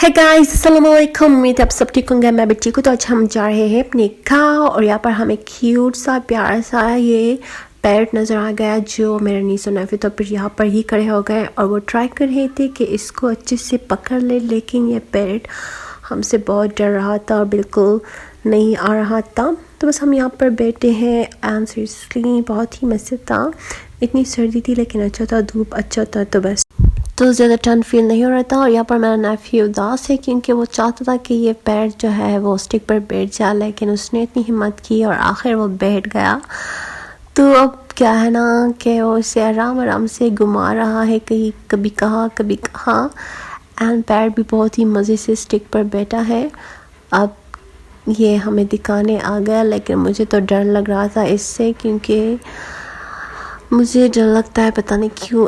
है गाइस, अस्सलाम वालेकुम। उम्मीद है आप सब ठीक होंगे, मैं भी ठीक हूँ। तो आज हम जा रहे हैं अपने गाँव और यहाँ पर हमें क्यूट सा प्यारा सा ये पैरट नज़र आ गया जो मेरे नीस और नेफी तो फिर यहाँ पर ही खड़े हो गए और वो ट्राई कर रहे थे कि इसको अच्छे से पकड़ ले, लेकिन ये पैरट हमसे बहुत डर रहा था और बिल्कुल नहीं आ रहा था। तो बस हम यहाँ पर बैठे हैं एंड सीरियसली बहुत ही मज़े था। इतनी सर्दी थी लेकिन अच्छा था, धूप अच्छा था, तो बस तो ज़्यादा ठंड फील नहीं हो रहा था। और यहाँ पर मेरा नेफ्यू उदास है क्योंकि वो चाहता था कि ये पैर जो है वो स्टिक पर बैठ जाए, लेकिन उसने इतनी हिम्मत की और आखिर वो बैठ गया। तो अब क्या है ना कि वो उसे आराम आराम से घुमा रहा है, कहीं कभी कहाँ एंड पैर भी बहुत ही मज़े से स्टिक पर बैठा है। अब ये हमें दिखाने आ गया, लेकिन मुझे तो डर लग रहा था इससे, क्योंकि मुझे डर लगता है पता नहीं क्यों।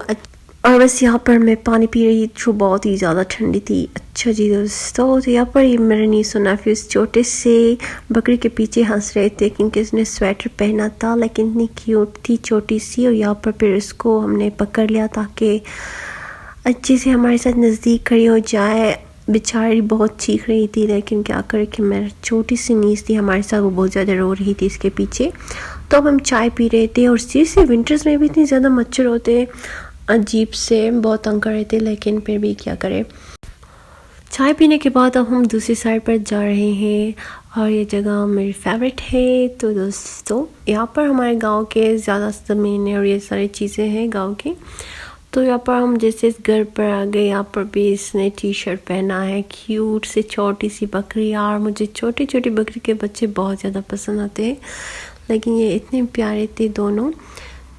और बस यहाँ पर मैं पानी पी रही जो बहुत ही ज़्यादा ठंडी थी। अच्छा जी दोस्तों, तो यहाँ पर मेरे नीस और नेफ्यू छोटे से बकरी के पीछे हंस रहे थे क्योंकि उसने स्वेटर पहना था, लेकिन इतनी क्यूट थी छोटी सी। और यहाँ पर फिर इसको हमने पकड़ लिया ताकि अच्छे से हमारे साथ नज़दीक खड़ी हो जाए। बेचारी बहुत चीख रही थी, लेकिन क्या करे कि मेरी छोटी सी नीस थी हमारे साथ, वो बहुत ज़्यादा रो रही थी इसके पीछे। तो अब हम चाय पी रहे थे और सीरियसली विंटर्स में भी इतनी ज़्यादा मच्छर होते हैं, अजीब से बहुत तंग कर रहे थे, लेकिन फिर भी क्या करें। चाय पीने के बाद अब हम दूसरी साइड पर जा रहे हैं और ये जगह मेरी फेवरेट है। तो दोस्तों यहाँ पर हमारे गांव के ज़्यादा ज़मीन और ये सारी चीज़ें हैं गांव की। तो यहाँ पर हम जैसे इस घर पर आ गए, यहाँ पर भी इसने टी शर्ट पहना है, क्यूट से छोटी सी बकरी। और मुझे छोटी छोटी बकरी के बच्चे बहुत ज़्यादा पसंद आते हैं, लेकिन ये इतने प्यारे थे दोनों।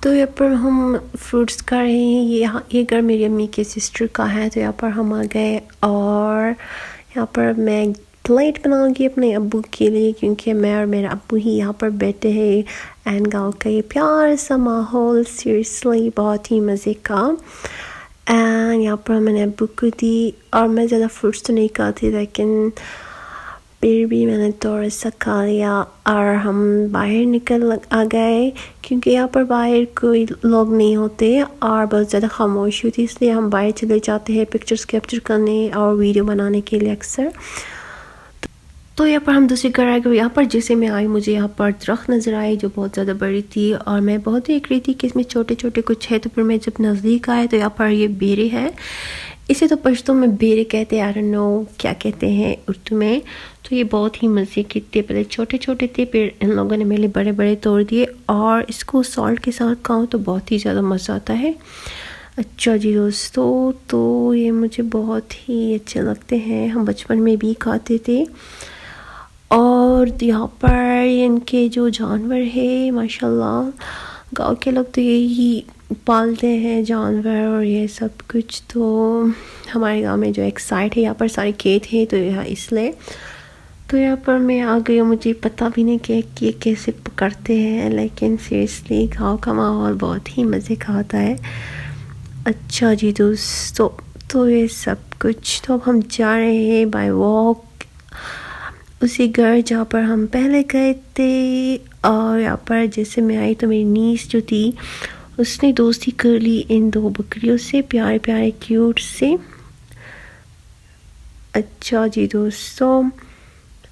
तो यहाँ पर हम फ्रूट्स खा रहे हैं। ये घर मेरी अम्मी के सिस्टर का है। तो यहाँ पर हम आ गए और यहाँ पर मैं प्लेट बनाऊंगी अपने अब्बू के लिए, क्योंकि मैं और मेरा अब्बू ही यहाँ पर बैठे हैं। एंड गाँव का ये प्यार सा माहौल सीरियसली बहुत ही मज़े का। एंड यहाँ पर मैंने अब्बू को दी और मैं ज़्यादा फ्रूट्स तो नहीं खाती, लेकिन फिर भी मैंने थोड़ा सा खा लिया। और हम बाहर निकल आ गए क्योंकि यहाँ पर बाहर कोई लोग नहीं होते और बहुत ज़्यादा खामोशी होती, इसलिए हम बाहर चले जाते हैं पिक्चर्स कैप्चर करने और वीडियो बनाने के लिए अक्सर। तो यहाँ पर हम दूसरी घर आ गए। यहाँ पर जैसे मैं आई मुझे यहाँ पर दरख्त नज़र आई जो बहुत ज़्यादा बड़ी थी और मैं बहुत देख रही थी कि इसमें छोटे छोटे कुछ है। तो फिर मैं जब नज़दीक आए तो यहाँ पर ये बेरे है, इसे तो पश्तो में बेरे कहते हैं, आई डोंट नो क्या कहते हैं उर्दू में। तो ये बहुत ही मज़े के थे, पहले छोटे छोटे थे, फिर इन लोगों ने मेरे लिए बड़े बड़े तोड़ दिए और इसको सॉल्ट के साथ खाऊं तो बहुत ही ज़्यादा मज़ा आता है। अच्छा जी दोस्तों, तो ये मुझे बहुत ही अच्छे लगते हैं, हम बचपन में भी खाते थे। और यहाँ पर इनके जो जानवर है माशाल्लाह, गांव के लोग तो यही पालते हैं जानवर और ये सब कुछ। तो हमारे गांव में जो एक साइड है यहाँ पर सारे खेत हैं, तो यहाँ इसलिए तो यहाँ पर मैं आ गई। मुझे पता भी नहीं कि ये कैसे पकड़ते हैं, लेकिन सीरियसली गांव का माहौल बहुत ही मज़े का होता है। अच्छा जी दोस्तों, तो ये सब कुछ। तो अब हम जा रहे हैं बाय वॉक उसी घर जहाँ पर हम पहले गए थे। और यहाँ पर जैसे मैं आई तो मेरी नीस जो थी उसने दोस्ती कर ली इन दो बकरियों से, प्यारे प्यारे क्यूट से। अच्छा जी दोस्तों,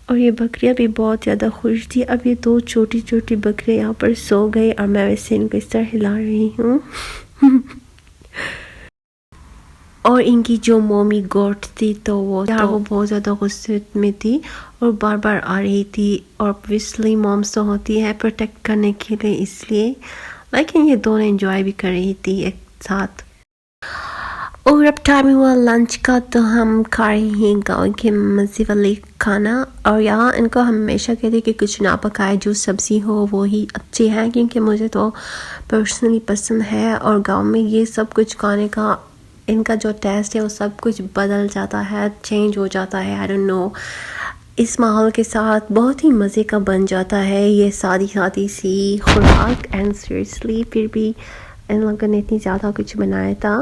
और ये बकरियां भी बहुत ज़्यादा खुश थी। अब ये दो छोटी छोटी बकरियां यहाँ पर सो गई और मैं वैसे इनको इस तरह हिला रही हूँ और इनकी जो मोमी गोट थी तो वो बहुत ज़्यादा गुस्से में थी और बार बार आ रही थी। और ऑब्वियसली मॉम्स तो होती है प्रोटेक्ट करने के लिए, इसलिए, लेकिन ये दोनों एंजॉय भी कर रही थी एक साथ। और अब टाइम हुआ लंच का, तो हम खा रहे हैं गाँव के मज़े वाले खाना। और यहाँ इनको हमेशा कहते कि कुछ ना पकाए, जो सब्ज़ी हो वो ही अच्छी है, क्योंकि मुझे तो पर्सनली पसंद है। और गांव में ये सब कुछ खाने का इनका जो टेस्ट है वो सब कुछ बदल जाता है, चेंज हो जाता है, आई डोंट नो। इस माहौल के साथ बहुत ही मज़े का बन जाता है ये सादी सादी सी खुराक। एंड सीरियसली फिर भी इन लोगों ने इतनी ज़्यादा कुछ बनाया था,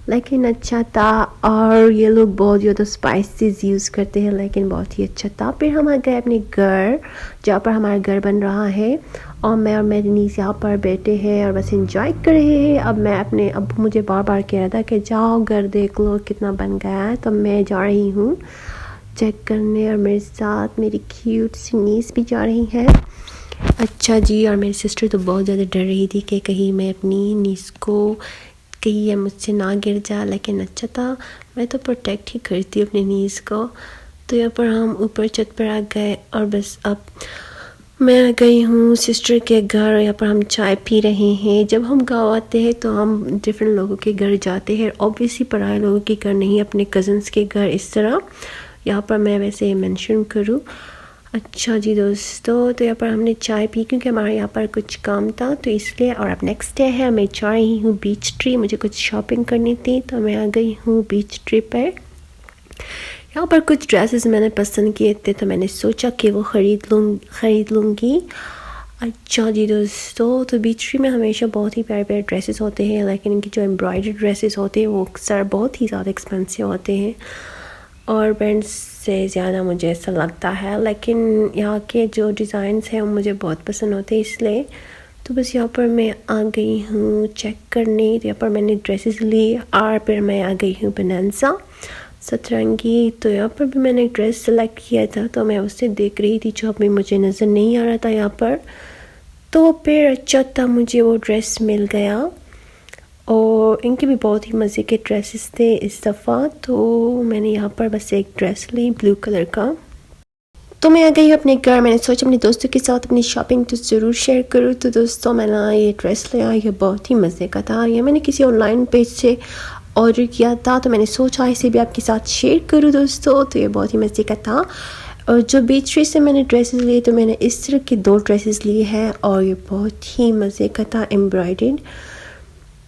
लेकिन अच्छा था। और ये लोग बहुत ज़्यादा स्पाइसेस यूज़ करते हैं, लेकिन बहुत ही अच्छा था। फिर हम आ गए अपने घर, जहाँ पर हमारा घर बन रहा है, और मैं और मेरी नीस यहाँ पर बैठे हैं और बस इंजॉय कर रहे हैं। अब मैं अपने अब्बू मुझे बार बार कह रहा था कि जाओ घर देख लो कितना बन गया है, तो मैं जा रही हूँ चेक करने, और मेरे साथ मेरी क्यूट सी नीस भी जा रही है। अच्छा जी, और मेरी सिस्टर तो बहुत ज़्यादा डर रही थी कि कहीं मैं अपनी नीस को कहीं ये मुझसे ना गिर जा, लेकिन अच्छा था, मैं तो प्रोटेक्ट ही करती हूँ अपनी नीस को। तो यहाँ पर हम ऊपर छत पर आ गए, और बस अब मैं आ गई हूँ सिस्टर के घर। यहाँ पर हम चाय पी रहे हैं। जब हम गाँव आते हैं तो हम डिफरेंट लोगों के घर जाते हैं, ऑब्वियसली पराए लोगों के घर नहीं, अपने कज़न्स के घर। इस तरह यहाँ पर मैं वैसे मेंशन करूँ। अच्छा जी दोस्तों, तो यहाँ पर हमने चाय पी क्योंकि हमारे यहाँ पर कुछ काम था, तो इसलिए। और अब नेक्स्ट डे है, मैं जा रही हूँ बीच ट्री, मुझे कुछ शॉपिंग करनी थी, तो मैं आ गई हूँ बीच ट्री पर। यहाँ पर कुछ ड्रेसेस मैंने पसंद किए थे, तो मैंने सोचा कि वो ख़रीद लूँगी। अच्छा जी दोस्तों, तो बीच ट्री में हमेशा बहुत ही प्यारे प्यारे ड्रेसेस होते हैं, लेकिन इनकी जो एम्ब्रॉयडरी ड्रेसेस होते हैं वो अक्सर बहुत ही ज़्यादा एक्सपेंसिव होते हैं, और ब्रांड्स से ज़्यादा मुझे ऐसा लगता है। लेकिन यहाँ के जो डिज़ाइंस हैं वो मुझे बहुत पसंद होते हैं, इसलिए तो बस यहाँ पर मैं आ गई हूँ चेक करने। तो यहाँ पर मैंने ड्रेसेस ली, और फिर मैं आ गई हूँ बनारसा सतरंगी। तो यहाँ पर भी मैंने एक ड्रेस सेलेक्ट किया था, तो मैं उससे देख रही थी, जो अभी मुझे नज़र नहीं आ रहा था यहाँ पर। तो फिर अच्छा था, मुझे वो ड्रेस मिल गया, और इनके भी बहुत ही मज़े के ड्रेसेस थे इस दफ़ा। तो मैंने यहाँ पर बस एक ड्रेस ली ब्लू कलर का। तो मैं आ गई हूँ अपने घर। मैंने सोचा अपने दोस्तों के साथ अपनी शॉपिंग तो ज़रूर शेयर करूँ। तो दोस्तों, मैंने ये ड्रेस लिया, ये बहुत ही मज़े का था। ये मैंने किसी ऑनलाइन पेज से ऑर्डर किया था, तो मैंने सोचा इसे भी आपके साथ शेयर करूँ दोस्तों। तो ये बहुत ही मज़े का था। और जो बीच ट्री से मैंने ड्रेसेस लिए, तो मैंने इस तरह की 2 ड्रेसेस लिए हैं, और ये बहुत ही मज़े का था, एम्ब्रॉयडर्ड।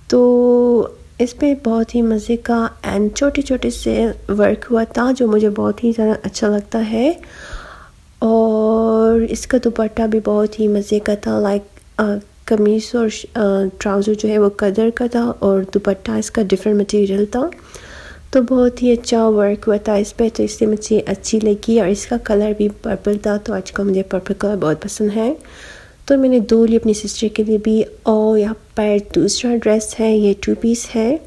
तो इस पे बहुत ही मज़े का एंड छोटे छोटे से वर्क हुआ था, जो मुझे बहुत ही ज़्यादा अच्छा लगता है। और इसका दुपट्टा भी बहुत ही मज़े का था, लाइक कमीज़ और ट्राउज़र जो है वो कदर का था, और दुपट्टा इसका डिफरेंट मटेरियल था। तो बहुत ही अच्छा वर्क हुआ था इस पर, तो इसलिए मुझे अच्छी लगी। और इसका कलर भी पर्पल था, तो आजकल मुझे पर्पल कलर बहुत पसंद है, तो मैंने 2 ली अपनी सिस्टर के लिए भी। और यहाँ पर दूसरा ड्रेस है, ये 2 पीस है,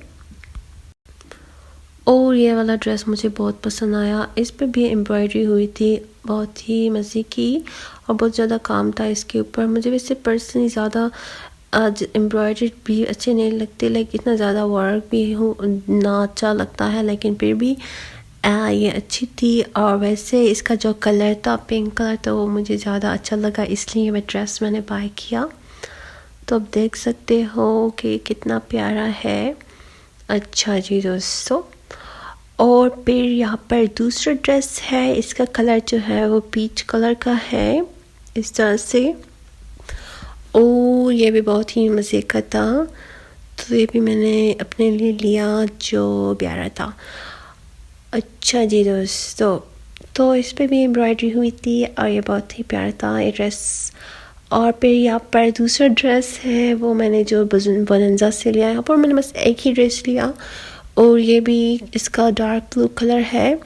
और ये वाला ड्रेस मुझे बहुत पसंद आया। इस पर भी एम्ब्रॉयडरी हुई थी, बहुत ही मज़े की, और बहुत ज़्यादा काम था इसके ऊपर। मुझे वैसे पर्सनली ज़्यादा आज एम्ब्रॉयडरी भी अच्छे नहीं लगते, लाइक इतना ज़्यादा वर्क भी हो ना अच्छा लगता है, लेकिन फिर भी ये अच्छी थी। और वैसे इसका जो कलर था पिंक कलर, तो वो मुझे ज़्यादा अच्छा लगा, इसलिए मैं ड्रेस मैंने बाय किया। तो अब देख सकते हो कि कितना प्यारा है। अच्छा जी दोस्तों, और फिर यहाँ पर दूसरा ड्रेस है, इसका कलर जो है वो पीच कलर का है इस तरह से। और ये भी बहुत ही मज़े का था, तो ये भी मैंने अपने लिए लिया, जो प्यारा था। अच्छा जी दोस्तों, तो इस पे भी एम्ब्रॉयडरी हुई थी, और ये बहुत ही प्यारा था ये ड्रेस। और फिर यहाँ पर दूसरा ड्रेस है, वो मैंने जो बनारसा से लिया। यहाँ पर मैंने बस एक ही ड्रेस लिया, और ये भी इसका डार्क ब्लू कलर है।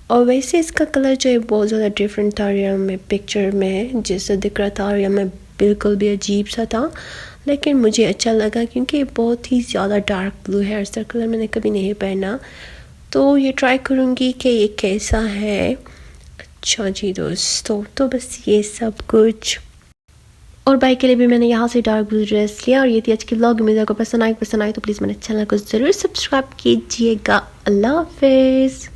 और वैसे इसका कलर जो है बहुत ज़्यादा डिफरेंट था, रियल में पिक्चर में जैसा दिख रहा था, रियल में बिल्कुल भी अजीब सा था, लेकिन मुझे अच्छा लगा क्योंकि बहुत ही ज़्यादा डार्क ब्लू है। इसका कलर मैंने कभी नहीं पहना, तो ये ट्राई करूँगी कि ये कैसा है। अच्छा जी दोस्तों, तो बस ये सब कुछ। और बाइक के लिए भी मैंने यहाँ से डार्क ब्लू ड्रेस लिया। और ये थी आज की व्लॉग। मेरे को पसंद आई तो प्लीज़ मेरे चैनल को ज़रूर सब्सक्राइब कीजिएगा। अल्लाह हाफिज़।